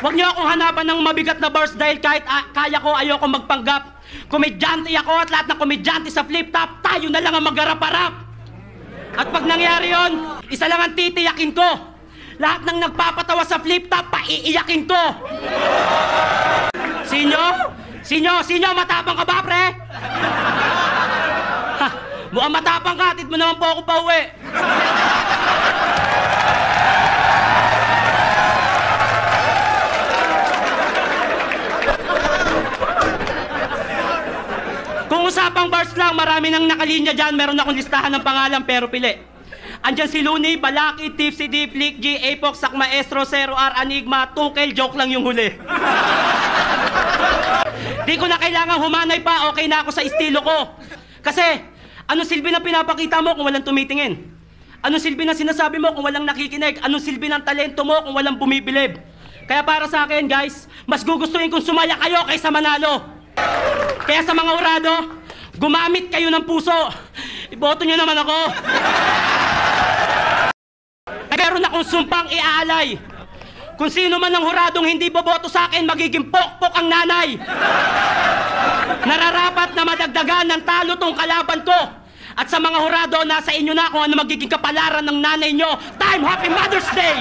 Huwag niyo akong hanapan ng mabigat na verse dahil kahit kaya ko, ayoko magpanggap. Komedyante ako at lahat ng komedyante sa flip top, tayo na lang ang magharap-harap. At pag nangyari yon, isa lang ang titiyakin ko. Lahat ng nagpapatawa sa flip top, paiiyakin ko. Sinyo, matapang ka ba, pre? Ha, mukhang matapang ka, atid mo naman po ako pa uwi. Kung usapang bars lang, marami nang nakalinya dyan. Meron akong listahan ng pangalan pero pili. Andyan si Looney, Balaki, Tipsy D, Flick G, Apox, Sak Maestro, Zero R, Enigma, Tukel, joke lang yung huli. Di ko na kailangan humanay pa, okay na ako sa estilo ko. Kasi, anong silbi na pinapakita mo kung walang tumitingin? Anong silbi na sinasabi mo kung walang nakikinig? Anong silbi ng talento mo kung walang bumibilib? Kaya para sa akin, guys, mas gugustuhin kong sumaya kayo kaysa manalo. Kaya sa mga urado, gumamit kayo ng puso. Iboto nyo naman ako. Meron akong sumpang iaalay. Kung sino man ang huradong hindi boboto sa akin, magiging pokpok ang nanay. Nararapat na madagdagan ng talo tong kalaban ko. At sa mga hurado, nasa inyo na kung ano magiging kapalaran ng nanay nyo. Time! Happy Mother's Day!